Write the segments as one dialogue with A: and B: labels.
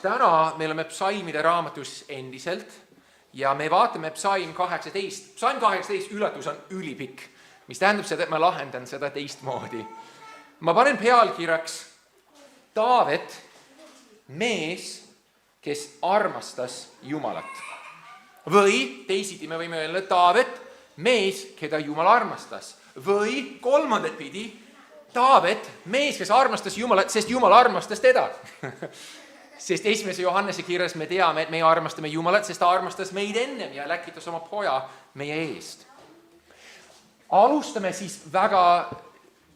A: Täna me oleme psalmide raamatus endiselt ja me vaatame psalm 18. Psalm 18 ületus on ülipikk, mis tähendab seda, et ma lahendan seda teistmoodi. Ma panen pealkirjaks Taavet, mees, kes armastas Jumalat. Või teisiti me võime öelda Taavet, mees, keda Jumal armastas. Või kolmandat pidi Taavet, mees, kes armastas Jumalat, sest Jumal armastas teda. Sest 1. Johannese kirjas me teame, et me armastame Jumalat, sest ta armastas meid ennem ja läkitas oma poja meie eest. Alustame siis väga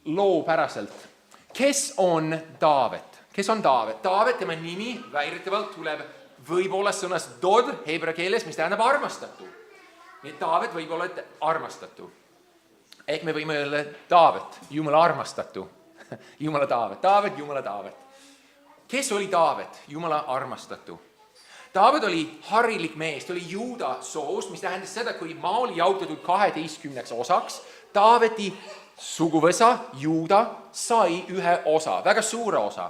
A: loopäraselt. Kes on Taavet? Kes on Taavet? Taavet, tema nimi väidetavalt tuleb võib-olla sõnast dod heebrea keeles, mis tähendab armastatu. Nii et Taavet võib olla armastatu. Ehk me võime öelda Taavet, Jumala armastatu. Jumala Taavet, Taavet, Jumala Taavet. Kes oli Taavet, Jumala armastatu? Taavet oli harilik mees, ta oli Juuda soost, mis tähendas seda, kui maa oli jaotatud 12 osaks, Taaveti suguvõsa, Juuda, sai ühe osa, väga suure osa.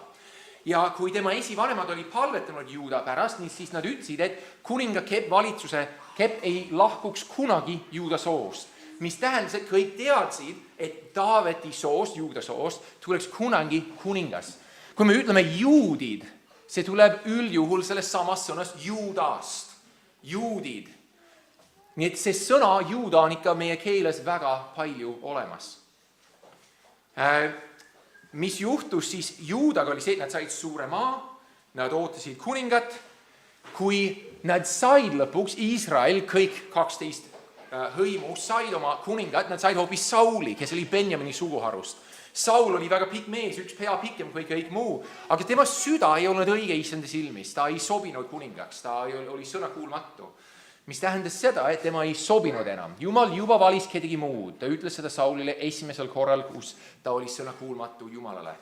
A: Ja kui tema esivanemad oli palvetanud Juuda pärast, siis nad ütlesid, et kuninga valitsuse ei lahkuks kunagi Juuda soost. Mis tähendas, et kõik teadsid, et Taaveti soost, Juuda soost, tuleks kunagi kuningas. Kui me ütleme juudid, see tuleb üldjuhul sellest samast sõnast juudast. Juudid. Nii et see sõna juuda on ikka meie keeles väga palju olemas. Mis juhtus siis juudaga oli see, et nad said suure maa, nad ootasid kuningat. Kui nad said lõpuks, Iisrael, kõik 12 hõimu said oma kuningat, nad said hoopis Sauli, kes oli Benjamini suguharust. Saul oli väga pikk mees, üks pea pikem kui kõik muu, aga tema süda ei olnud õige issanda silmis, ta ei sobinud kuningaks, ta oli sõnakuulmatu. Mis tähendas seda, et tema ei sobinud enam. Jumal juba valis kedagi muud, ta ütles seda Saulile esimesel korral, kus ta oli sõnakuulmatu Jumalale.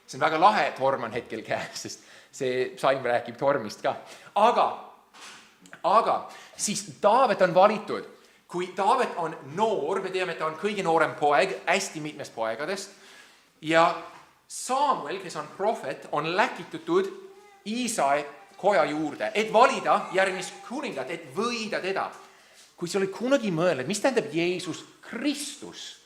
A: See on väga lahe, torm on hetkel käes, sest see psalm räägib tormist ka. Aga siis Taavet on valitud. Kui Taavet on noor, me teame, et ta on kõige noorem poeg, hästi mitmest poegadest, ja Samuel, kes on prohvet, on läkitatud Iisai koja juurde, et valida järgmist kuningat, et võida teda. Kui sa oled kunagi mõelnud, mis tähendab Jeesus Kristus?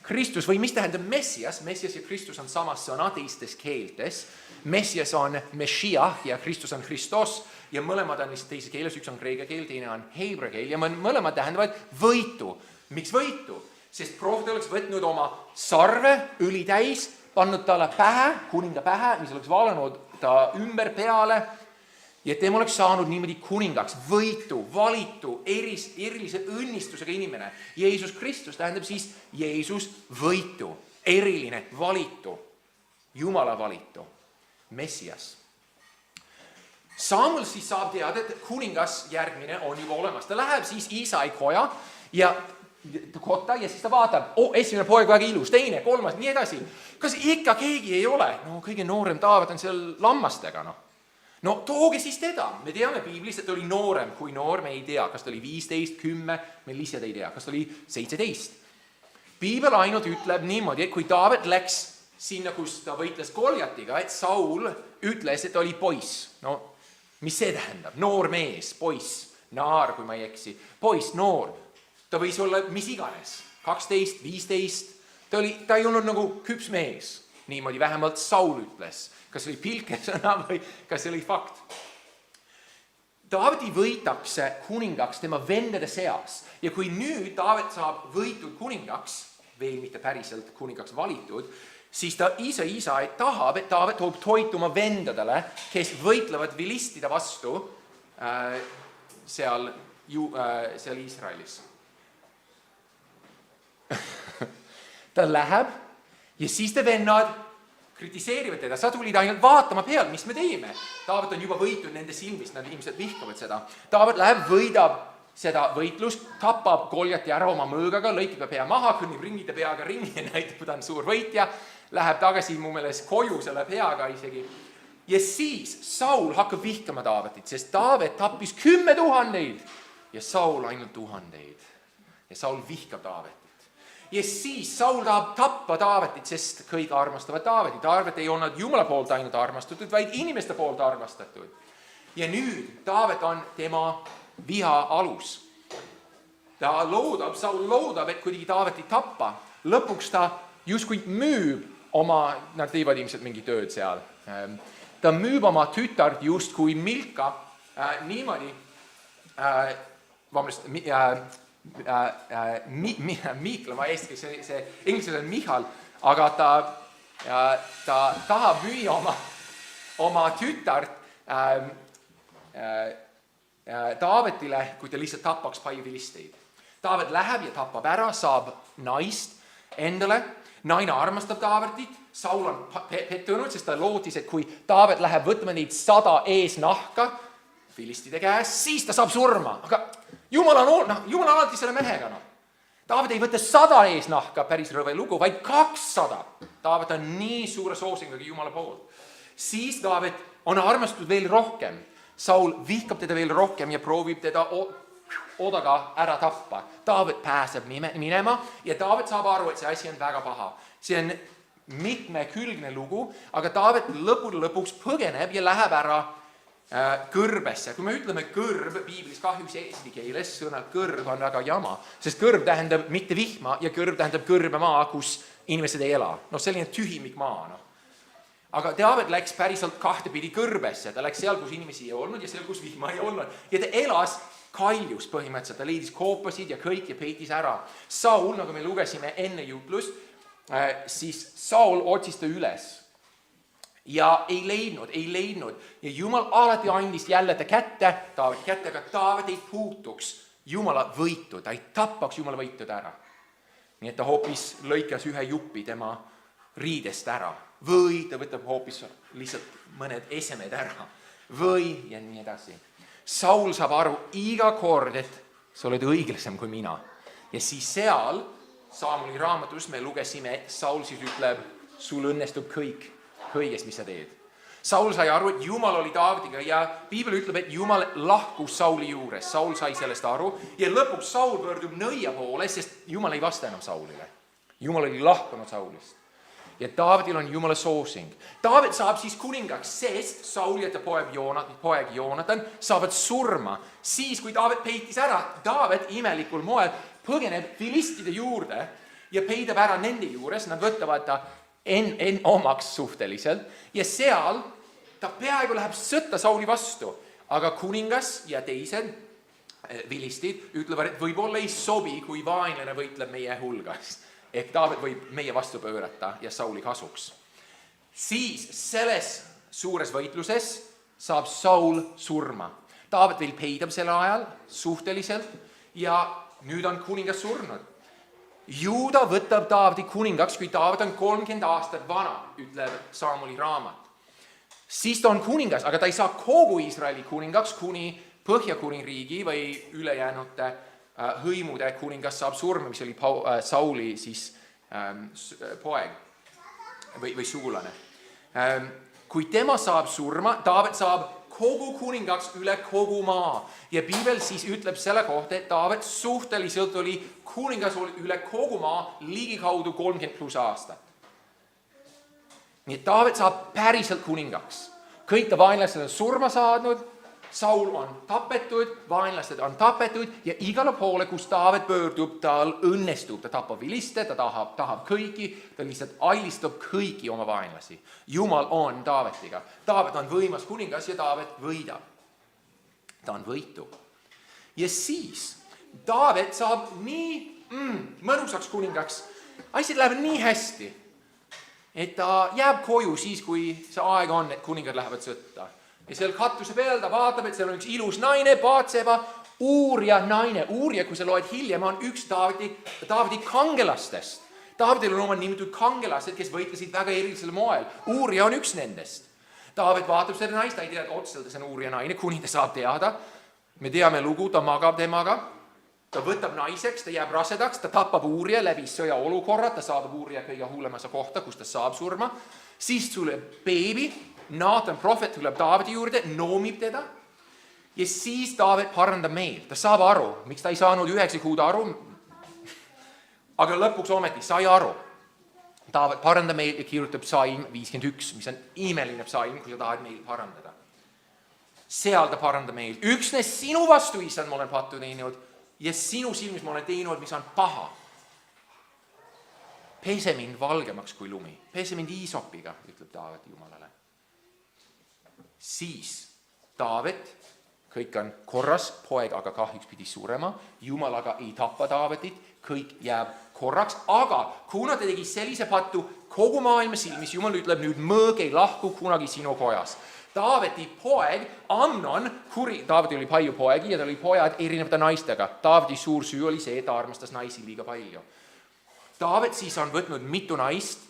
A: Kristus või mis tähendab Messias? Messias ja Kristus on sama sõna teistes keeltes. Messias on Meshiach ja Kristus on Christos ja mõlemad on lihtsalt teises keeles, üks on kreeka keel, teine on heebrea keel ja mõlemad tähendavad võitu. Miks võitu? Sest prohvet oleks võtnud oma sarve, õli täis, pannud talle pähe, kuninga pähe, mis oleks valanud ta ümber peale ja tema oleks saanud niimoodi kuningaks, võitu, valitu, erilise õnnistusega inimene. Jeesus Kristus tähendab siis Jeesus võitu, eriline, valitu, Jumala valitu, Messias. Samuel siis saab teada, et kuningas järgmine on juba olemas. Ta läheb siis Iisai koja ja kotta ja siis ta vaatab, esimene poeg väga ilus, teine, kolmas, nii edasi. Kas ikka keegi ei ole? No kõige noorem Taavet on seal lammastega, No tooge siis teda. Me teame piiblis, et ta oli noorem kui noor, me ei tea, kas ta oli 15, 10, me lihtsalt ei tea, kas ta oli 17. Piibel ainult ütleb niimoodi, et kui Taavet läks sinna, kus ta võitles Goljatiga, et Saul ütles, et ta oli poiss. No, mis see tähendab? Noor mees, poiss, naar, kui ma ei eksi. Poiss, noor. Ta võis olla mis iganes, 12, 15. Ta ei olnud nagu küps mees. Niimoodi vähemalt Saul ütles. Kas oli pilkesõna või kas oli fakt? Taaveti võitakse kuningaks tema vendade seas. Ja kui nüüd Taavet saab võitud kuningaks, veel mitte päriselt kuningaks valitud, siis ta Iisai tahab, et Taavet toob toitu oma vendadele, kes võitlevad vilistide vastu seal Iisraelis. Ta läheb ja siis te vennad kritiseerivad teda, sa tulid ainult vaatama peal, mis me teeme. Taavet on juba võitud nende silmist, nad ilmselt vihkavad seda. Taavet läheb, võidab seda võitlust, tapab Goljati ära oma mõõgaga, lõikib pea maha, kõnnib ringide peaga ringi ja näitab, ta on suur võitja, läheb tagasi mu meelest koju selle peaga isegi. Ja siis Saul hakkab vihkama Taavetit, sest Taavet tappis 10 000 ja Saul ainult 1000. Ja Saul vihkab Taavetit. Ja siis Saul tahab tappa Taavetit, sest kõik armastavad Taavetit. Taavet ei olnud Jumala poolt ainult armastatud, vaid inimeste poolt armastatud. Ja nüüd Taavet on tema viha alus. Saul loodab, et kuidagi Taavetit tappa. Lõpuks ta justkui müüb oma, nad teevad ilmselt mingi tööd seal. Ta müüb oma tütart justkui Milka niimoodi, Miikla, ma eesti, see inglisel on Michal, aga ta tahab müüa oma tütart Taavetile, kui ta lihtsalt tapaks palju filisteid. Taavet läheb ja tapab ära, saab naist endale, naine armastab Taavetit, Saul on pettunud, sest ta lootis, et kui Taavet läheb võtma neid 100 eesnahka filistide käes, siis ta saab surma, aga Jumal on alati selle mehega. Taavet ei võta 100 eesnahka, päris rõve lugu, vaid 200. Taavet on nii suure soosinguga Jumala poolt. Siis Taavet on armastatud veel rohkem. Saul vihkab teda veel rohkem ja proovib teda odaga ära tappa. Taavet pääseb minema ja Taavet saab aru, et see asi on väga paha. See on mitmekülgne lugu, aga Taavet lõpuks põgeneb ja läheb ära kõrbesse. Kui me ütleme kõrb, piiblis kahjuks eesti keeles sõna kõrb on väga jama, sest kõrb tähendab mitte vihma ja kõrb tähendab kõrbemaa, kus inimesed ei ela. Selline tühimik maa. Aga Taavet läks päriselt kahtepidi kõrbesse. Ta läks seal, kus inimesi ei olnud ja seal, kus vihma ei olnud. Ja ta elas kaljus põhimõtteliselt. Ta leidis koopasid ja kõik ja peitis ära. Saul, nagu me lugesime enne jutlust, siis Saul otsis ta üles. Ja ei leidnud. Ja Jumal alati andis jälle ta kätte, Taaveti kätte, aga Taavet ei puutuks Jumala võitu, ta ei tappaks Jumala võitud ära. Nii et ta hoopis lõikas ühe jupi tema riidest ära. Või ta võtab hoopis lihtsalt mõned esemed ära. Või ja nii edasi. Saul saab aru iga kord, et sa oled õiglasem kui mina. Ja siis seal, Saamuli raamatus me lugesime, et Saul siis ütleb, sul õnnestub kõigest, mis sa teed. Saul sai aru, et Jumal oli Taavetiga ja Piibel ütleb, et Jumal lahkus Sauli juures. Saul sai sellest aru ja lõpuks Saul pöördub nõia poole, sest Jumal ei vasta enam Saulile. Jumal oli lahkunud Saulist. Ja Taavetil on Jumala soosing. Taavet saab siis kuningaks, sest Saul ja ta poeg Joonatan saavad surma. Siis, kui Taavet peitis ära, Taavet imelikul moel põgeneb filistide juurde ja peidab ära nende juures. Nad võtavad ta omaks suhteliselt ja seal ta peaaegu läheb sõtta Sauli vastu, aga kuningas ja teised vilistid ütlevad, et võib-olla ei sobi, kui vaenlane võitleb meie hulgas, ehk Taavet võib meie vastu pöörata ja Sauli kasuks. Siis selles suures võitluses saab Saul surma. Taavet veel peidab selle ajal suhteliselt ja nüüd on kuningas surnud. Juuda võtab Taaveti kuningaks, kui Taavet on 30 aastat vana, ütleb Saamuli raamat. Siis ta on kuningas, aga ta ei saa kogu Iisraeli kuningaks, kuni Põhjakuningriigi või ülejäänute hõimude kuningas saab surma, mis oli Sauli siis poeg või sugulane. Kui tema saab surma, Taavet saab kogu kuningaks üle kogu maa. Ja Piibel siis ütleb selle kohta, et Taavet suhteliselt oli kuningas üle kogu maa ligikaudu 30+ aastat. Nii et Taavet saab päriselt kuningaks. Kõik ta vaenlased on surma saadnud, Saul on tapetud, vaenlased on tapetud ja igale poole, kus Taavet pöördub, tal õnnestub. Ta tapab viliste, ta tahab kõiki, ta lihtsalt alistab kõiki oma vaenlasi. Jumal on Taavetiga. Taavet on võimas kuningas ja Taavet võidab. Ta on võitu. Ja siis Taavet saab nii mõnusaks kuningaks. Asjad lähevad nii hästi, et ta jääb koju siis, kui see aeg on, et kuningad lähevad sõtta. Ja seal katuse peal ta vaatab, et seal on üks ilus naine, Baatseba, Uuria naine. Uuria, kui sa loed hiljem, on üks Taaveti kangelastest. Taavetil on oma nimetatud kangelased, kes võitlesid väga erilisel moel. Uuria on üks nendest. Taavet vaatab seda naist, ta ei tea, et otseselt see on Uuria naine, kuni ta saab teada. Me teame lugu, ta magab temaga. Ta võtab naiseks, ta jääb rasedaks, ta tapab Uuria läbi sõja olukorra, ta saadab Uuria kõige hullemase kohta, kus ta saab surma. Siis tuleb beebi. Naatan prohvet tuleb Taaveti juurde, noomib teda ja siis Taavet parandab meelt. Ta saab aru, miks ta ei saanud 9 kuud aru. Aga lõpuks ometi sai aru. Taavet paranda meil ja kirjutab psalm 51, mis on imeline psalm, kui sa tahad meil parandada. Seal ta paranda meil. Üksnes sinu vastu, Issand, ma olen pattu teinud ja sinu silmis ma olen teinud, mis on paha. Pese mind valgemaks kui lumi. Pese mind iisopiga, ütleb Taavet Jumalale. Siis Taavet, kõik on korras, poeg aga kahjuks pidi surema, Jumal aga ei tappa Taavetit, kõik jääb korraks, aga kuna ta tegi sellise pattu kogu maailma silmis, Jumal ütleb nüüd mõõg ei lahku kunagi sinu pojas. Taaveti poeg Amnon, Taavetil oli palju poegi ja ta oli pojad erinevate naistega. Taaveti suur süü oli see, et ta armastas naisi liiga palju. Taavet siis on võtnud mitu naist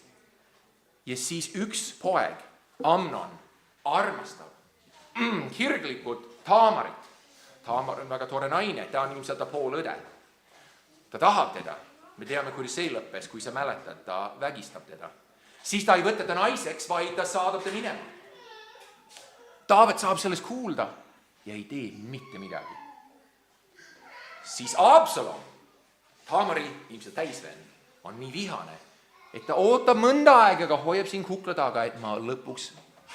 A: ja siis üks poeg, Amnon, armastab kirglikult Taamarit. Taamar on väga tore naine, ta on ilmselt ta poolõde. Ta tahab teda. Me teame, kuidas see lõppes, kui sa mäletad, ta vägistab teda. Siis ta ei võta ta naiseks, vaid ta saadab ta minema. Taavet saab sellest kuulda ja ei tee mitte midagi. Siis Absalom, Taamari ilmselt täisvend, on nii vihane, et ta ootab mõnda aega, aga hoiab siin kukla taga, et ma lõpuks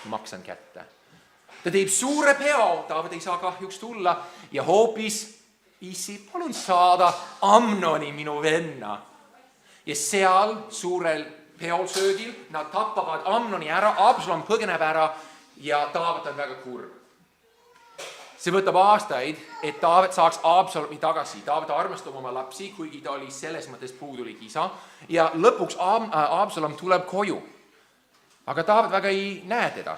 A: maksan kätte. Ta teeb suure peo, Taavet ei saa kahjuks tulla ja hoopis issi, palun saada Amnoni minu venna. Ja seal suurel peolsöögil nad tappavad Amnoni ära, Absalom põgeneb ära ja Taavet on väga kurb. See võtab aastaid, et Taavet saaks Absalomi tagasi. Taavet armastab oma lapsi, kuigi ta oli selles mõttes puudulik isa. Ja lõpuks Absalom tuleb koju. Aga Taavet väga ei näe teda.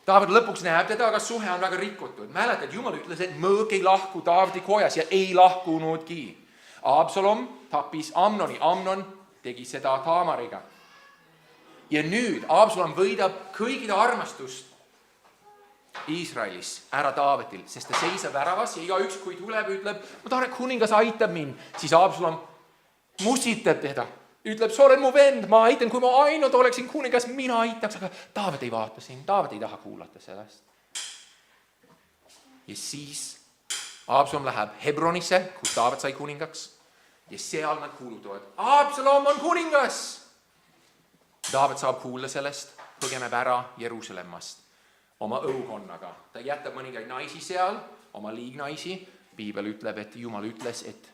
A: Taavet lõpuks näeb teda, aga suhe on väga rikutud. Mäletad, Jumal ütles, et mõõg ei lahku Taaveti kojas ja ei lahkunudki. Absalom tappis Amnoni. Amnon tegi seda Taamariga. Ja nüüd Absalom võidab kõigide armastust Iisraelis ära Taavetil, sest ta seisab väravas ja igaüks, kui tuleb, ütleb, ma tahan, et kuningas aitab mind. Siis Absalom musitab teda. Ütleb, sa oled mu vend, ma aitan, kui ma ainult oleksin kuningas, mina aitaks, aga Taavet ei vaata siin, Taavet ei taha kuulata sellest. Ja siis Absalom läheb Hebronisse, kus Taavet sai kuningaks ja seal nad kuulutavad, Absalom on kuningas. Taavet saab kuulda sellest, põgeneb ära Jeruusalemmast oma õukonnaga. Ta jätab mõningaid naisi seal, oma liignaisi. Piibel ütleb, et Jumal ütles, et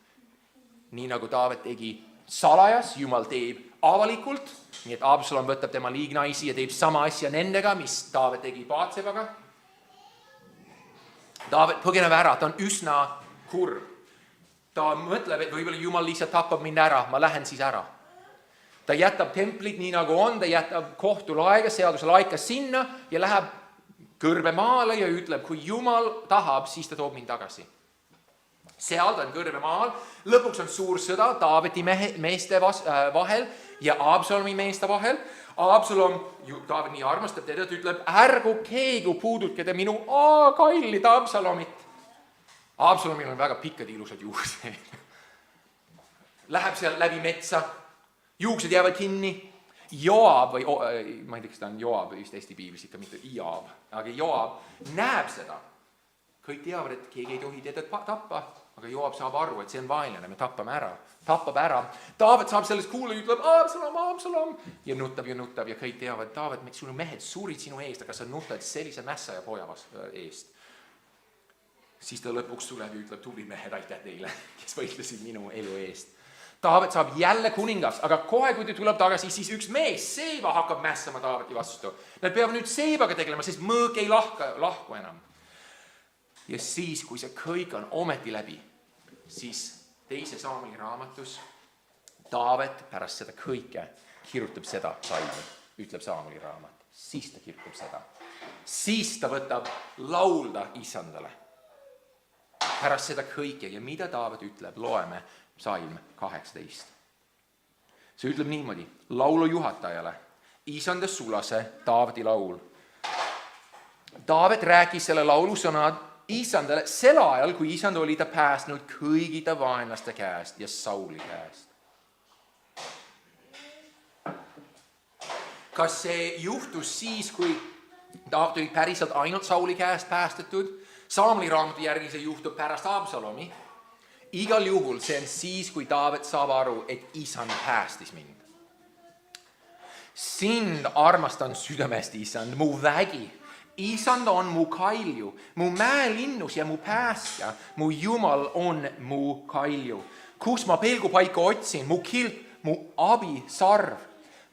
A: nii nagu Taavet tegi salajas, Jumal teeb avalikult, nii et Absalom võtab tema liignaisi ja teeb sama asja nendega, mis Taavet tegi Baatsebaga. Taavet põgeneb ära, ta on üsna kurb. Ta mõtleb, et võib-olla Jumal lihtsalt tapab mind ära, ma lähen siis ära. Ta jätab templit nii nagu on, ta jätab kohtulaega, seaduselaika sinna ja läheb kõrbe maale ja ütleb, kui Jumal tahab, siis ta toob mind tagasi. Seal ta on kõrbe maal, lõpuks on suur sõda Taaveti meeste vahel ja Absalomi meeste vahel. Absalom, Taavet nii armastab teda, ta ütleb, ärgu keegi puudutke te minu kallid Absalomit. Absalomil on väga pikkad ilusad juuksed. Läheb seal läbi metsa, juuksed jäävad kinni. Joab, või ma ei tea, kas ta on Joab, just Eesti piiblis ikka mitte Iab, aga Joab näeb seda. Kõik teavad, et keegi ei tohi teda tappa, aga Joab saab aru, et see on vaenlane, me tappab ära. Taavet saab sellest kuule ja ütleb, Absalom, ja nutab ja kõik teavad, Taavet, sinu mehed suurid sinu eest, aga sa nutad sellise mässaja poja eest. Siis ta lõpuks tuleb ja ütleb, tubli mehed, aitäh teile, kes võitlesid minu elu eest. Taavet saab jälle kuningas, aga kohe, kui ta tuleb tagasi, siis üks mees, Seeba, hakkab mässama Taaveti vastu. Nad peavad nüüd Seebaga tegelema, sest mõõg ei lahku enam. Ja siis, kui see kõik on ometi läbi, siis teise Saamuli raamatus Taavet pärast seda kõike kirjutab seda psalmi, ütleb Saamuli raamat. Siis ta kirjutab seda. Siis ta võtab laulda Issandale. Pärast seda kõike ja mida Taavet ütleb, loeme psalm 18. See ütleb niimoodi, laulu juhatajale, Isanda sulase, Taaveti laul. Taavet rääkis selle laulu sõnad Isandale sel ajal, kui Isand oli ta päästnud kõigi ta vaenlaste käest ja Sauli käest. Kas see juhtus siis, kui Taavet oli päriselt ainult Sauli käest päästetud? Saamuli raamatu järgi see juhtub pärast Absalomi. Igal juhul see on siis, kui Taavet saab aru, et isand päästis mind. Sind armastan südamest, isand, mu vägi. Isand on mu kalju, mu mäelinnus ja mu päästja. Mu Jumal on mu kalju. Kus ma pelgupaika otsin, mu kilp, mu abisarv,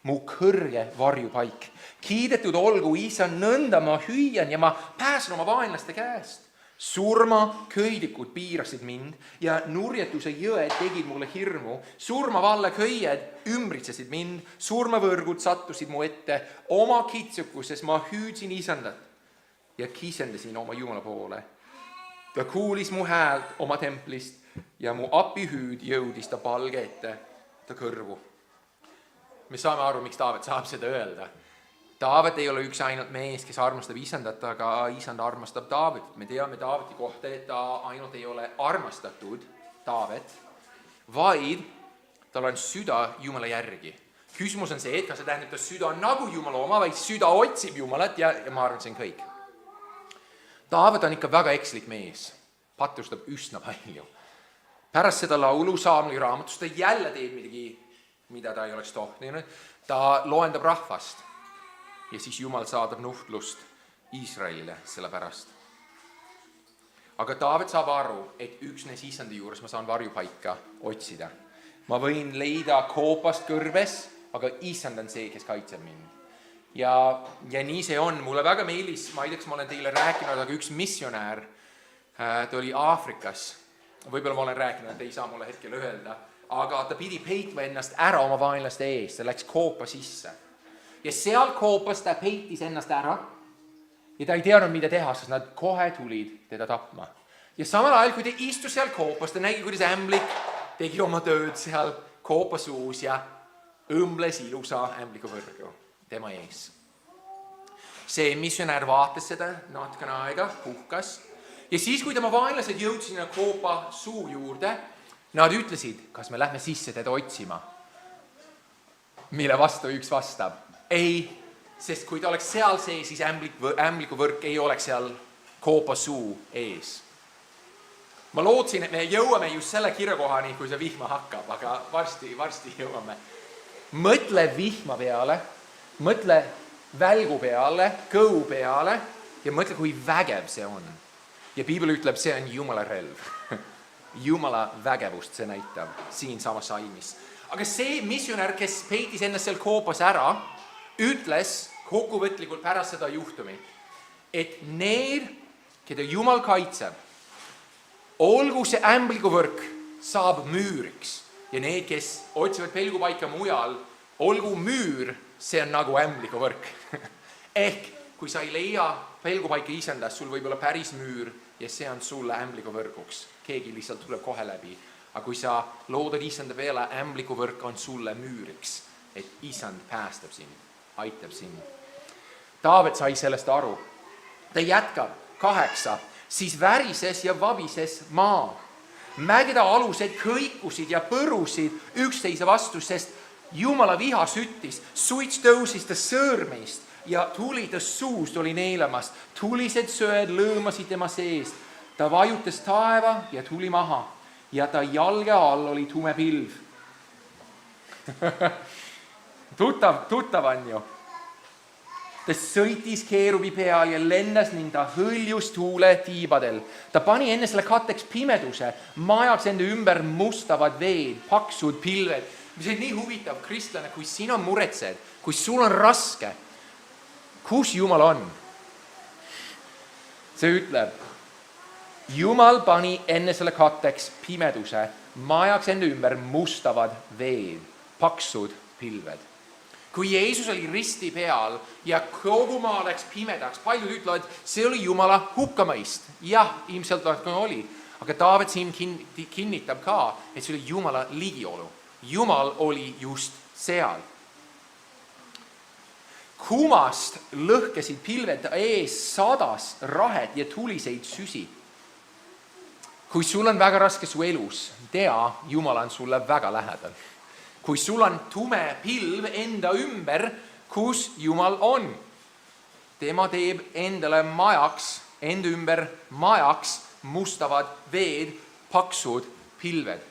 A: mu kõrge varjupaik. Kiidetud olgu, isand, nõnda ma hüüan ja ma pääsen oma vaenlaste käest. Surma köidikud piirasid mind ja nurjetuse jõed tegid mulle hirmu. Surmavalle köied ümbritsesid mind, surmavõrgud sattusid mu ette. Oma kitsukuses ma hüüdsin isandat ja kisendasin oma Jumala poole. Ta kuulis mu häält oma templist ja mu apihüüd jõudis ta palge ette ta kõrvu. Me saame aru, miks Taavet saab seda öelda. Taavet ei ole üks ainult mees, kes armastab isandat, aga isand armastab Taavetit. Me teame Taaveti kohta, et ta ainult ei ole armastatud Taavet, vaid tal on süda Jumala järgi. Küsimus on see, et kas see tähendab, et süda on nagu Jumala oma, vaid süda otsib Jumalat ja ma arvan, see on kõik. Taavet on ikka väga ekslik mees, patustab üsna palju. Pärast seda laulu Saamli raamatust ta jälle teeb midagi, mida ta ei oleks tohtinud. Ta loendab rahvast. Ja siis Jumal saadab nuhtlust Iisraelile selle pärast. Aga Taavet saab aru, et üksnes isandi juures ma saan varjupaika otsida. Ma võin leida koopast kõrbes, aga isand on see, kes kaitseb mind. Ja nii see on. Mulle väga meelis, ma ei tea, kas ma olen teile rääkinud, aga üks missionär, ta oli Aafrikas. Võib-olla ma olen rääkinud, et ei saa mulle hetkel öelda, aga ta pidi peitma ennast ära oma vaenlaste ees. Ta läks koopa sisse. Ja seal koopas ta peitis ennast ära ja ta ei teadnud, mida teha, sest nad kohe tulid teda tapma. Ja samal ajal, kui ta istus seal koopas, ta nägi, kuidas ämblik tegi oma tööd seal koopa suus ja õmbles ilusa ämbliku võrgu tema ees. See missionär vaatas seda natukene aega, puhkas ja siis, kui tema vaenlased jõudsid sinna koopa suu juurde, nad ütlesid, kas me lähme sisse teda otsima. Mille vastu üks vastab. Ei, sest kui ta oleks seal sees, siis ämbliku võrk ei oleks seal koopa suu ees. Ma lootsin, et me jõuame just selle kirjakohani, kui see vihma hakkab, aga varsti jõuame. Mõtle vihma peale, mõtle välgu peale, kõu peale ja mõtle, kui vägev see on. Ja Piibel ütleb, see on Jumala relv. Jumala vägevust see näitab siin samas salmis. Aga see missionär, kes peitis ennast seal koopas ära, ütles kokkuvõtlikult pärast seda juhtumi, et need, keda Jumal kaitseb, olgu see ämbliku võrk saab müüriks ja need, kes otsivad pelgupaika mujal, olgu müür, see on nagu ämbliku võrk. Ehk kui sa ei leia pelgupaika isandast, sul võib olla päris müür ja see on sulle ämbliku võrguks. Keegi lihtsalt tuleb kohe läbi. Aga kui sa loodad isanda peale, ämbliku võrk on sulle müüriks, et isand päästab sind, aitab sind. Taavet sai sellest aru. Ta jätkab 8. Siis värises ja vabises maa. Mägede alused kõikusid ja põrusid üksteise vastu, sest Jumala viha süttis. Suits tõusis ta sõõrmeist ja tuli ta suust oli neelamas. Tulised söed lõõmasid tema seest. Ta vajutas taeva ja tuli maha ja ta jalge all oli tume pilv. Tuttav on ju. Ta sõitis keerubi peal ja lendas ning ta hõljus tuule tiibadel. Ta pani enne selle katteks pimeduse, majaks enda ümber mustavad veed, paksud pilved. Mis on nii huvitav, kristlane, kui sina muretsed, kui sul on raske, kus Jumal on? See ütleb, Jumal pani enne selle katteks pimeduse, majaks enda ümber mustavad veed, paksud pilved. Kui Jeesus oli risti peal ja kogu maa läks pimedaks, paljud ütlevad, see oli Jumala hukkamõist. Jah, ilmselt oli, aga Taavet siin kinnitab ka, et see oli Jumala ligiolu. Jumal oli just seal. Kumast lõhkesid pilved ees sadas rahet ja tuliseid süsi. Kui sul on väga raske su elus, tea, Jumal on sulle väga lähedal. Kui sul on tume pilv enda ümber, kus Jumal on. Tema teeb endale majaks, enda ümber majaks mustavad veed, paksud pilved.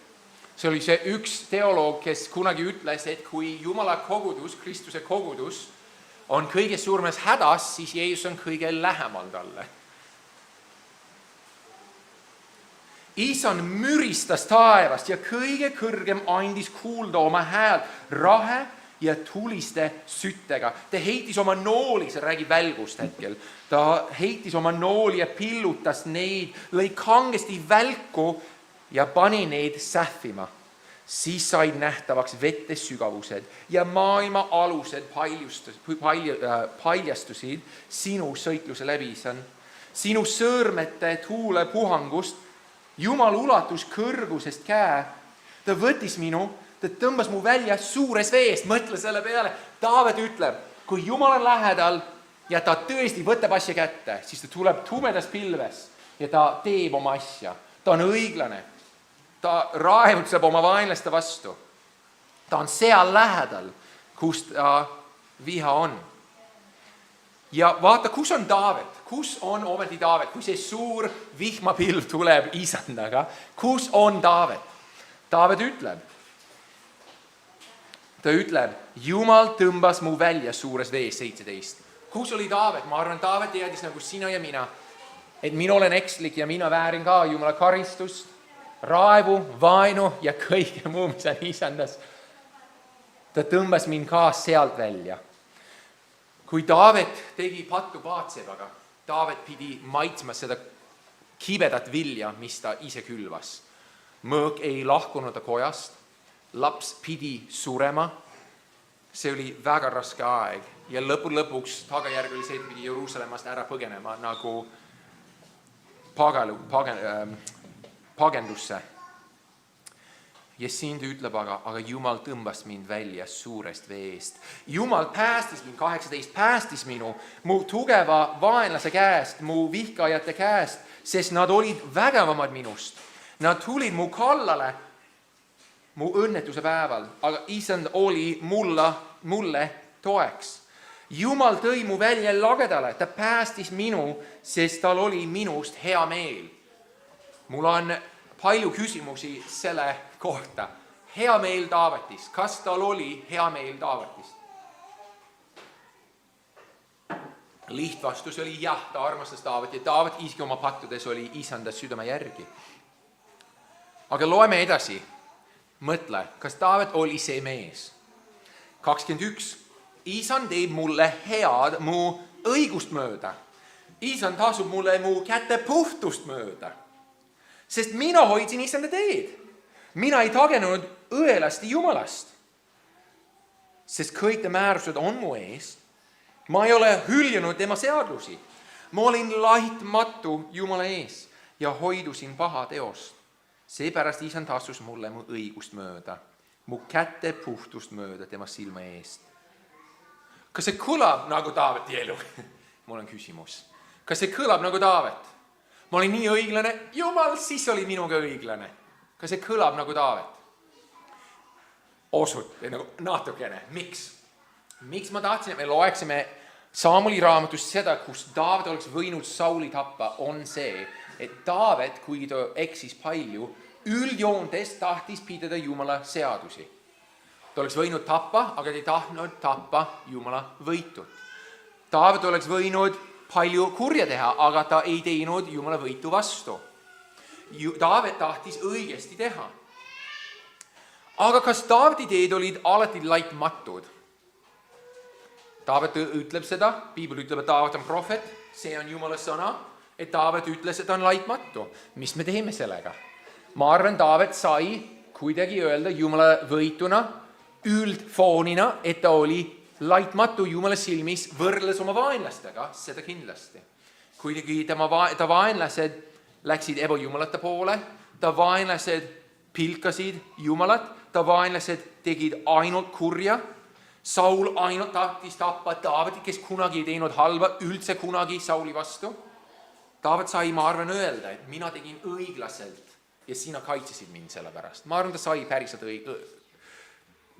A: See oli see üks teoloog, kes kunagi ütles, et kui Jumala kogudus, Kristuse kogudus on kõige suuremas hädas, siis Jeesus on kõige lähemal talle. Isan müristas taevast ja kõige kõrgem andis kuulda oma hääl rahe ja tuliste süttega. Ta heitis oma nooli, see räägib välgust hetkel, ta heitis oma nooli ja pillutas neid, lõi kangesti välku ja pani neid sähvima. Siis said nähtavaks vette sügavused ja maailma alused paljastusid sinu sõitluse läbi, Isan. Sinu sõõrmete tuule puhangust Jumal ulatus kõrgusest käe, ta võttis minu, ta tõmbas mu välja suures veest, mõtle selle peale. Taavet ütleb, kui Jumal on lähedal ja ta tõesti võtab asja kätte, siis ta tuleb tumedas pilves ja ta teeb oma asja. Ta on õiglane, ta raevutseb oma vaenlaste vastu. Ta on seal lähedal, kus ta viha on. Ja vaata, kus on Taavet? Kus on ometi Taavet? Kui see suur vihmapilv tuleb isandaga, kus on Taavet? Taavet ütleb, Jumal tõmbas mu välja suures vees 17. Kus oli Taavet? Ma arvan, Taavet teadis nagu sina ja mina, et mina olen ekslik ja mina väärin ka Jumala karistust, raevu, vaenu ja kõige muu, mis on isandas. Ta tõmbas mind ka sealt välja. Kui Taavet tegi pattu Baatsebaga, Taavet pidi maitsma seda kibedat vilja, mis ta ise külvas. Mõõk ei lahkunud ta kojast, laps pidi surema. See oli väga raske aeg ja lõpuks tagajärg oli see, et pidi Jeruusalemmast ära põgenema nagu pagendusse. Ja siin ta ütleb, aga Jumal tõmbas mind välja suurest veest. Jumal päästis mind, 18, päästis minu, mu tugeva vaenlase käest, mu vihkajate käest, sest nad olid vägevamad minust. Nad tulid mu kallale mu õnnetuse päeval, aga Isand oli mulle toeks. Jumal tõi mu välja lagedale, ta päästis minu, sest tal oli minust hea meel. Mul on palju küsimusi selle kohta. Hea meel Taavetist. Kas tal oli hea meel Taavetist? Lihtvastus oli jah, ta armastas Taavet ja Taavet iski oma pattudes oli isandas südame järgi. Aga loeme edasi. Mõtle, kas Taavet oli see mees? 21. Isan teeb mulle head mu õigust mööda. Isan tasub mulle mu käte puhtust mööda. Sest mina hoidsin Isanda teed. Mina ei tagenud õelasti Jumalast. Sest kõik te määrused on mu ees. Ma ei ole hüljunud tema seadusi. Ma olin laitmatu Jumala ees ja hoidusin paha teost. Seepärast Isand tasus mulle mu õigust mööda. Mu käte puhtust mööda tema silma eest. Kas see kõlab nagu Taaveti elu? Mul on küsimus. Kas see kõlab nagu Taavet? Ma olin nii õiglane, Jumal, siis oli minuga õiglane. Kas see kõlab nagu Taavet? Osut, nagu natukene. Miks? Miks ma tahtsin, et me loeksime Saamuli raamatust seda, kus Taavet oleks võinud Sauli tappa, on see, et Taavet, kuigi ta eksis palju, üldjoontes tahtis pidada Jumala seadusi. Ta oleks võinud tappa, aga ta ei tahtnud tappa Jumala võitut. Taavet oleks võinud palju kurja teha, aga ta ei teinud Jumala võitu vastu. Taavet tahtis õigesti teha. Aga kas Taaveti teed olid alati laitmatud? Taavet ütleb seda, Piibel ütleb, et Taavet on prohvet, see on Jumala sõna, et Taavet ütles, et on laitmatu. Mis me teeme sellega? Ma arvan, Taavet sai kuidagi öelda Jumala võituna, üldfoonina, et ta oli laitmatu Jumala silmis võrreldes oma vaenlastega, seda kindlasti. Kuidagi ta vaenlased läksid ebajumalate poole, ta vaenlased pilkasid Jumalat, ta vaenlased tegid ainult kurja, Saul ainult tahtis tappa Taavetit, kes kunagi ei teinud halba, üldse kunagi Sauli vastu. Taavet sai, ma arvan, öelda, et mina tegin õiglaselt ja sina kaitsesid mind selle pärast. Ma arvan, ta sai päriselt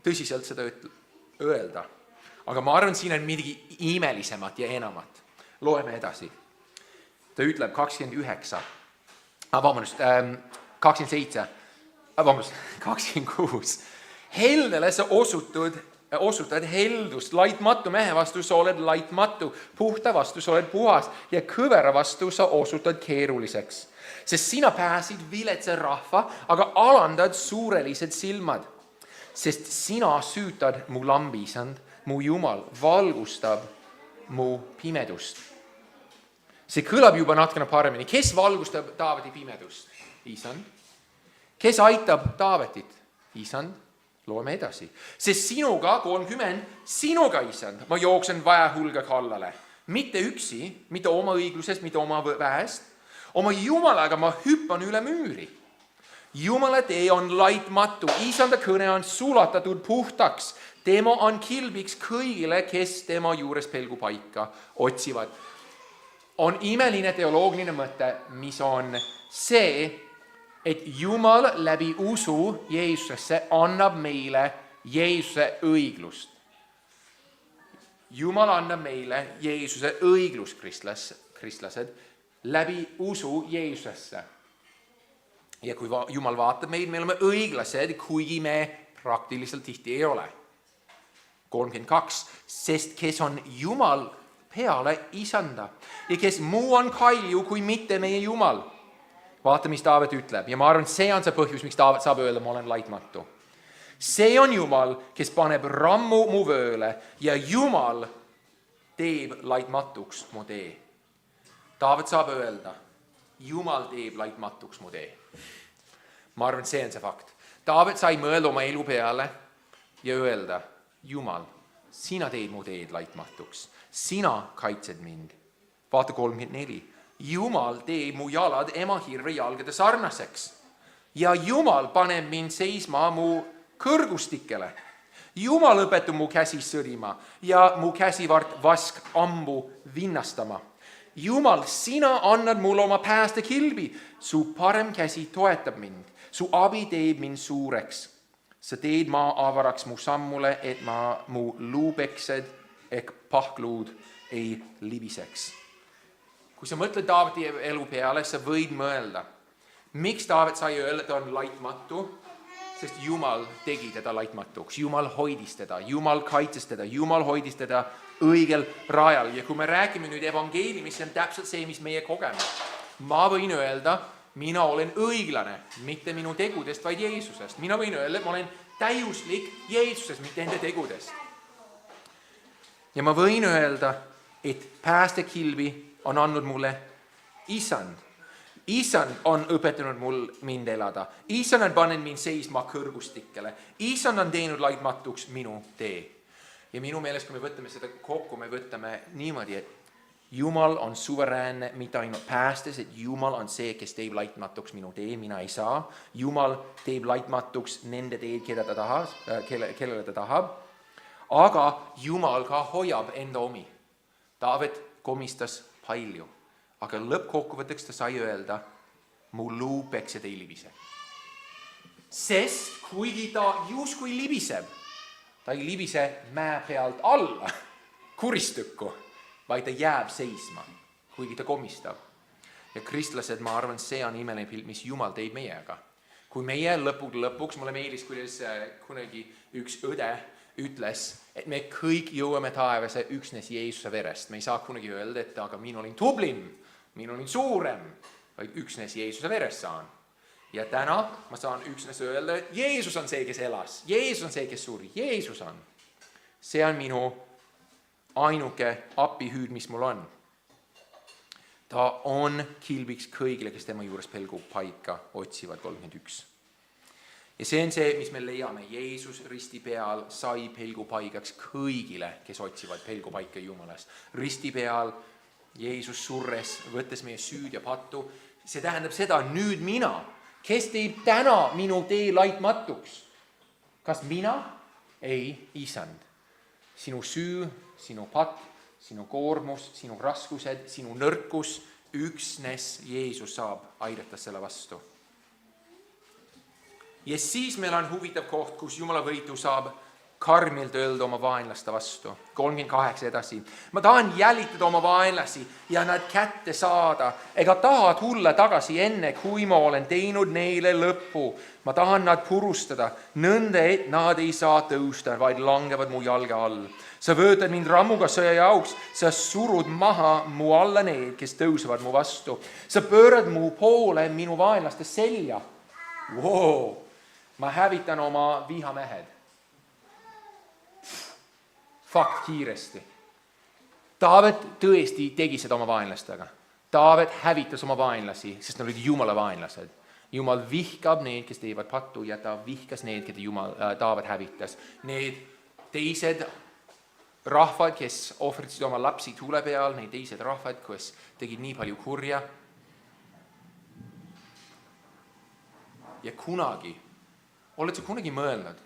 A: tõsiselt seda öelda. Aga ma arvan, siin on midagi imelisemat ja enamat. Loeme edasi. Ta ütleb 27. 26. Heldele sa osutad heldust, laitmatu mehe vastu sa oled laitmatu, puhta vastu sa oled puhas ja kõvera vastu sa osutad keeruliseks. Sest sina pääsid viletsa rahva, aga alandad suurelised silmad. Sest sina süütad mu lambi, Isand, mu Jumal valgustab mu pimedust. See kõlab juba natukene paremini. Kes valgustab Taaveti pimedust? Isand. Kes aitab Taavetit? Isand. Loeme edasi. Sest sinuga, 30, sinuga, Isand, ma jooksen väehulga kallale. Mitte üksi, mitte oma õiglusest, mitte oma väest. Oma Jumalaga ma hüppan üle müüri. Jumala tee on laitmatu. Isanda kõne on sulatatud puhtaks. Tema on kilbiks kõigile, kes tema juures pelgupaika otsivad. On imeline teoloogiline mõte, mis on see, et Jumal läbi usu Jeesusesse annab meile Jeesuse õiglust. Jumal annab meile Jeesuse õiglust, kristlased, läbi usu Jeesusesse. Ja kui Jumal vaatab meid, me oleme õiglased, kuigi me praktiliselt tihti ei ole. 32. Sest kes on Jumal peale Isanda ja kes muu on kalju kui mitte meie Jumal. Vaata, mis Taavet ütleb. Ja ma arvan, see on see põhjus, miks Taavet saab öelda, ma olen laitmatu. See on Jumal, kes paneb rammu mu vööle ja Jumal teeb laitmatuks mu tee. Taavet saab öelda, Jumal teeb laitmatuks mu tee. Ma arvan, see on see fakt. Taavet sai mõelda oma elu peale ja öelda, Jumal, sina teed mu teed laitmatuks. Sina kaitsed mind. Vaata 34. Jumal teeb mu jalad ema hirve jalgade sarnaseks. Ja Jumal paneb mind seisma mu kõrgustikele. Jumal õpetab mu käsi sõrima ja mu käsivart vask ambu vinnastama. Jumal, sina annad mulle oma päästekilbi. Su parem käsi toetab mind. Su abi teeb mind suureks. Sa teed maa avaraks mu sammule, et ma mu luubeksed ehk pahkluud ei libiseks. Kui sa mõtled Taaveti elu peale, sa võid mõelda, miks Taavet sai öelda, et ta on laitmatu, sest Jumal tegi teda laitmatuks. Jumal hoidis teda, Jumal kaitses teda, Jumal hoidis teda õigel rajal. Ja kui me räägime nüüd evangeeliumist, see on täpselt see, mis meie kogeme. Ma võin öelda, mina olen õiglane, mitte minu tegudest, vaid Jeesusest. Mina võin öelda, et ma olen täiuslik Jeesusest, mitte ende tegudest. Ja ma võin öelda, et päästekilbi on andnud mulle Isand. Isand on õpetanud mind elada. Isand on pannud mind seisma kõrgustikele. Isand on teinud laitmatuks minu tee. Ja minu meelest, kui me võtame seda kokku, me võtame niimoodi, et Jumal on suveräänne, mitte ainult päästes, et Jumal on see, kes teeb laitmatuks minu tee, mina ei saa. Jumal teeb laitmatuks nende teed, kellele ta tahab. Aga Jumal ka hoiab enda omi. Taavet komistas palju, aga lõppkokkuvõtteks ta sai öelda, mu luubeksed ei libise. Sest kuigi ta justkui libiseb, ta ei libise mäe pealt alla kuristükku, vaid ta jääb seisma, kuigi ta komistab. Ja kristlased, ma arvan, see on imeline pilt, mis Jumal teeb meiega. Kui meie lõpuks, mulle meeldis, kuidas kunagi üks õde ütles, et me kõik jõuame taevase üksnes Jeesuse verest. Me ei saa kunagi öelda, et aga mina olin tublim, mina olin suurem, vaid üksnes Jeesuse verest saan. Ja täna ma saan üksnes öelda, et Jeesus on see, kes elas. Jeesus on see, kes suri. Jeesus on. See on minu ainuke appihüüd, mis mul on. Ta on kilbiks kõigile, kes tema juures pelgu paika otsivad, 31. Ja see on see, mis me leiame. Jeesus risti peal sai pelgu paigaks kõigile, kes otsivad pelgu paika Jumalast. Risti peal Jeesus surres, võttes meie süüd ja pattu. See tähendab seda, nüüd mina, kes teeb täna minu tee laitmatuks. Kas mina? Ei, Isand. Sinu süü, sinu patt, sinu koormus, sinu raskused, sinu nõrkus, üksnes Jeesus saab aidata selle vastu. Ja siis meil on huvitav koht, kus Jumala võitu saab karmilt öelda oma vaenlaste vastu. 38 edasi. Ma tahan jälitada oma vaenlasi ja nad kätte saada, ega taha tulla tagasi enne, kui ma olen teinud neile lõppu. Ma tahan nad purustada, nõnda, et nad ei saa tõusta, vaid langevad mu jalge all. Sa vöötad mind rammuga sõja jaoks, sa surud maha mu alla need, kes tõusevad mu vastu. Sa pöörad mu poole minu vaenlaste selja. Wow. Ma hävitan oma vihamehed. Fakt kiiresti. Taavet tõesti tegi seda oma vaenlastega. Taavet hävitas oma vaenlasi, sest nad olid Jumala vaenlased. Jumal vihkab need, kes teevad pattu, ja ta vihkas need, keda Taavet hävitas. Need teised rahvad, kes ohvritsid oma lapsi tule peal, need teised rahvad, kes tegid nii palju kurja. Ja kunagi, oled sa kunagi mõelnud,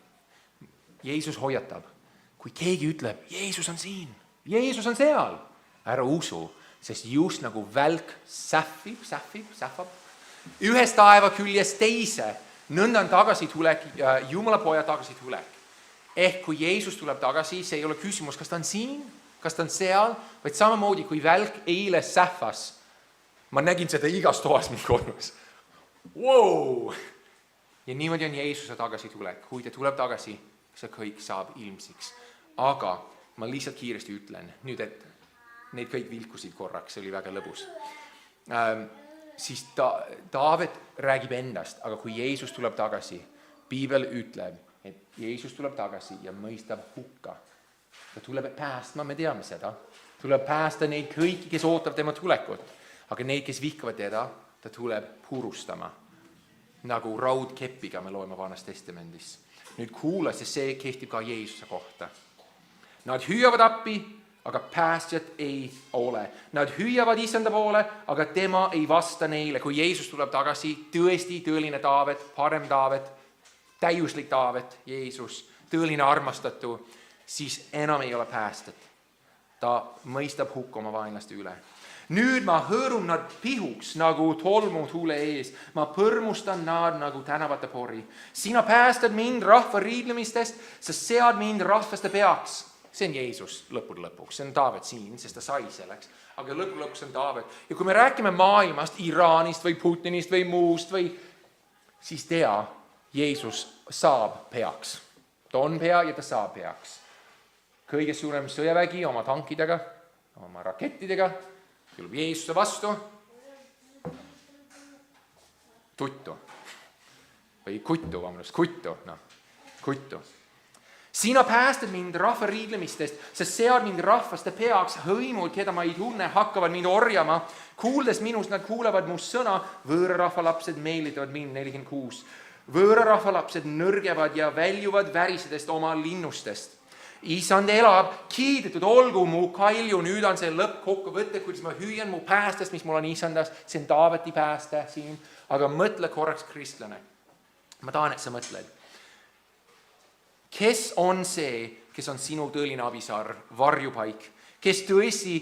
A: Jeesus hoiatab, kui keegi ütleb, Jeesus on siin, Jeesus on seal, ära usu, sest just nagu välk sähvab, ühest taeva küljest teise, nõnda on tagasitulek, Jumala poja tagasitulek. Ehk kui Jeesus tuleb tagasi, see ei ole küsimus, kas ta on siin, kas ta on seal, vaid samamoodi kui välk eile sähvas. Ma nägin seda igas toas mind kodus. Wow! Ja niimoodi on Jeesuse tagasitulek. Kui ta tuleb tagasi, see kõik saab ilmsiks. Aga ma lihtsalt kiiresti ütlen, nüüd et need kõik vilkusid korraks, see oli väga lõbus. Siis Taavet räägib endast, aga kui Jeesus tuleb tagasi, Piibel ütleb, et Jeesus tuleb tagasi ja mõistab hukka. Ta tuleb päästma, me teame seda. Tuleb päästa neid kõiki, kes ootab tema tulekut. Aga neid, kes vihkavad teda, ta tuleb purustama. Nagu raudkeppiga me loeme Vanas Testamendis. Nüüd kuula, sest see kehtib ka Jeesuse kohta. Nad hüüavad appi, aga päästjat ei ole. Nad hüüavad Issanda poole, aga tema ei vasta neile. Kui Jeesus tuleb tagasi, tõesti tõeline Taavet, parem Taavet, täiuslik Taavet, Jeesus, tõeline armastatu, siis enam ei ole päästet. Ta mõistab hukka oma vaenlaste üle. Nüüd ma hõõrun nad pihuks nagu tolmu tuule ees. Ma põrmustan nad nagu tänavate pori. Sina päästad mind rahva riidlemistest, sa sead mind rahvaste peaks. See on Jeesus lõpuks. See on Taavet siin, sest ta sai selleks. Aga lõpuks on Taavet. Ja kui me räägime maailmast, Iraanist või Putinist või muust, siis Jeesus saab peaks. Ta on pea ja ta saab peaks. Kõige suurem sõjavägi oma tankidega, oma rakettidega, tuleb Jeesuse vastu. Kuttu. Sina päästad mind rahva riidlemistest, sa sead mind rahvaste peaks, hõimud, keda ma ei tunne, hakkavad mind orjama. Kuuldes minust, nad kuulevad mu sõna, võõrarahva lapsed meelitavad mind, 46. Võõrarahva lapsed nõrgevad ja väljuvad värisedest oma linnustest. Isand elab, kiidetud olgu mu kalju, nüüd on see lõppkokkuvõte, kuidas ma hüüan mu päästest, mis mul on Isandast, see on Taaveti pääste siin, aga mõtle korraks kristlane. Ma tahan, et sa mõtled. Kes on see, kes on sinu tõeline abisaar, varjupaik, kes tõesti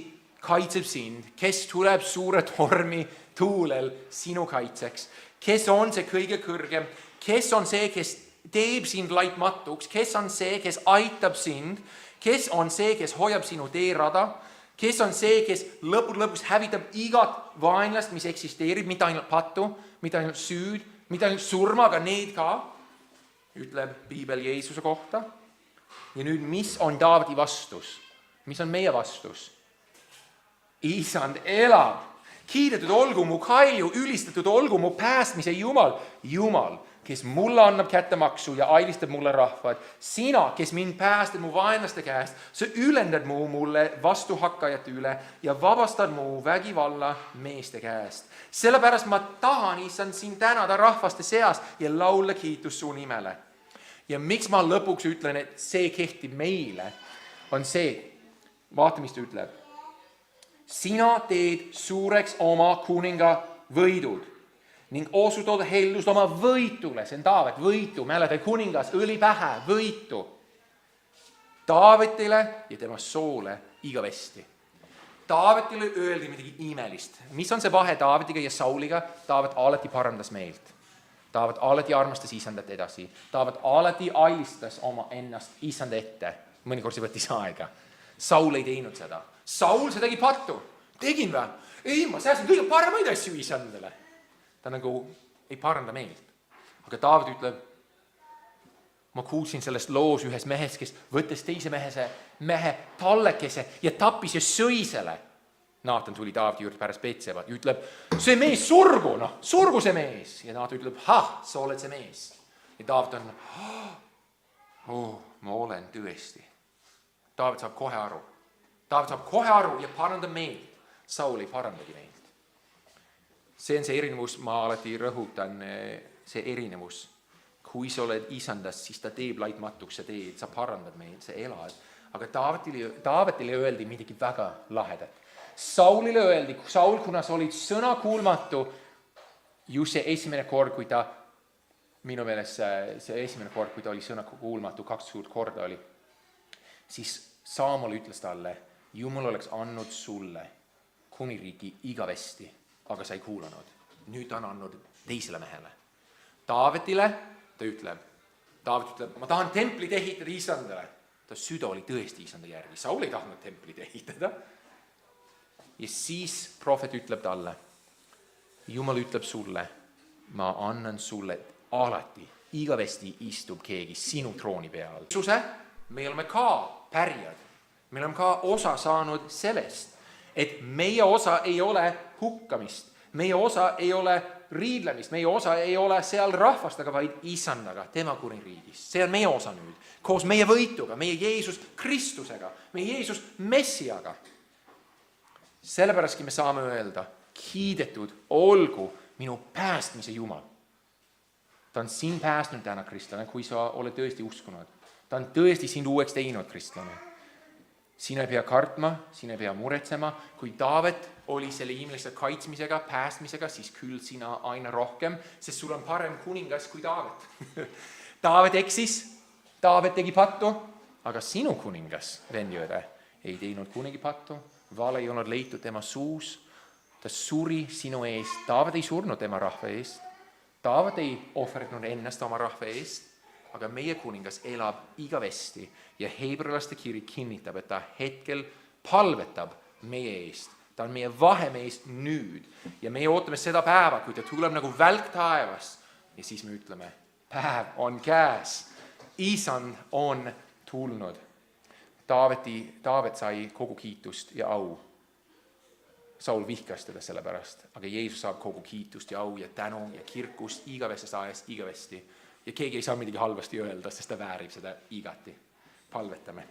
A: kaitseb sind, kes tuleb suure tormi tuulel sinu kaitseks, kes on see kõige kõrgem, kes on see, kes teeb sind laitmatuks, kes on see, kes aitab sind, kes on see, kes hoiab sinu teerada, kes on see, kes lõpus hävitab igat vaenlast, mis eksisteerib, mitte ainult pattu, mitte ainult süüd, mitte ainult surma, aga need ka, ütleb Piibel Jeesuse kohta. Ja nüüd, mis on Taaveti vastus? Mis on meie vastus? Isand elab, kiidetud olgu mu kalju, ülistatud olgu mu päästmise Jumal, kes mulle annab kättemaksu ja ailistab mulle rahvad. Sina, kes mind päästad mu vaenlaste käest, sa ülendad mulle vastuhakkajate üle ja vabastad mu vägivalla meeste käest. Sellepärast ma tahan, Issand, sind tänada rahvaste seas ja laula kiitus su nimele. Ja miks ma lõpuks ütlen, et see kehtib meile, on see, vaata, mis ta ütleb. Sina teed suureks oma kuninga võidud ning osutad hellust oma võitule, see on Taavet, võitu, mäletad kuningas, õli pähe, võitu. Taavetile ja tema soole igavesti. Taavetile öeldi midagi imelist. Mis on see vahe Taavetiga ja Sauliga? Taavet alati parandas meelt. Taavet alati armastas isandat edasi. Taavet alati alistas oma ennast isanda ette. Mõnikord see võttis aega. Saul ei teinud seda. Saul, see tegi pattu. Tegin või? Ei, ma säästan kõige paremaid asju isandale. Ta nagu ei paranda meelt. Aga Taavet ütleb, ma kuulsin sellest loos ühes mehes, kes võttes teise mehe tallekese ja tappis ja sõi selle. Naatan tuli Taaveti juurde pärast Betseba ja ütleb, see mees surgu, surgu see mees. Ja Naatan ütleb, sa oled see mees. Ja Taavet on, ma olen tõesti. Taavet saab kohe aru. Taavet saab kohe aru ja parandab meelt. Saul ei parandagi meelt. See on see erinevus, ma alati rõhutan, see erinevus. Kui sa oled isandas, siis ta teeb laitmatuks, sa parandad meelt, sa elad. Aga Taavetile öeldi midagi väga lahedat. Saulile öeldi, Saul, kuna sa olid sõna kuulmatu, just see esimene kord, kui ta, minu meelest see esimene kord, kui ta oli sõna kuulmatu, 2 suurt korda oli, siis Saamol ütles talle, Jumal oleks andnud sulle kuningriigi igavesti, aga sa ei kuulanud. Nüüd ta on andnud teisele mehele. Taavetile ta ütleb, ma tahan templit ehitada isandale. Ta süda oli tõesti isanda järgi. Saul ei tahtnud templit ehitada. Ja siis prohvet ütleb talle, Jumal ütleb sulle, ma annan sulle alati, igavesti istub keegi sinu trooni peal. Me oleme ka pärijad, me oleme ka osa saanud sellest, et meie osa ei ole hukkamist, meie osa ei ole riidlemist, meie osa ei ole seal rahvastaga, vaid isandaga, tema kuningriigis. See on meie osa nüüd, koos meie võituga, meie Jeesus Kristusega, meie Jeesus Messiaga. Sellepärast me saame öelda, kiidetud olgu minu päästmise Jumal. Ta on sind päästnud täna, kristlane, kui sa oled tõesti uskunud. Ta on tõesti sind uueks teinud, kristlane. Sina ei pea kartma, sina ei pea muretsema. Kui Taavet oli selle inimeste kaitsmisega, päästmisega, siis küll sina aina rohkem, sest sul on parem kuningas kui Taavet. Taavet eksis, Taavet tegi pattu, aga sinu kuningas, vendjõde, ei teinud kunagi pattu. Vale ei olnud leitud tema suus, ta suri sinu eest, Taavet ei surnud tema rahva eest, Taavet ei ohverdunud ennast oma rahva eest, aga meie kuningas elab igavesti ja Hebralaste kiri kinnitab, et ta hetkel palvetab meie eest, ta on meie vahemees nüüd ja meie ootame seda päeva, kui ta tuleb nagu välk taevas ja siis me ütleme, päev on käes, isand on tulnud. Taavet sai kogu kiitust ja au. Saul vihkas teda selle pärast, aga Jeesus saab kogu kiitust ja au ja tänu ja kirkust igavestest ajast igavesti. Ja keegi ei saa midagi halvasti öelda, sest ta väärib seda igati. Palvetame.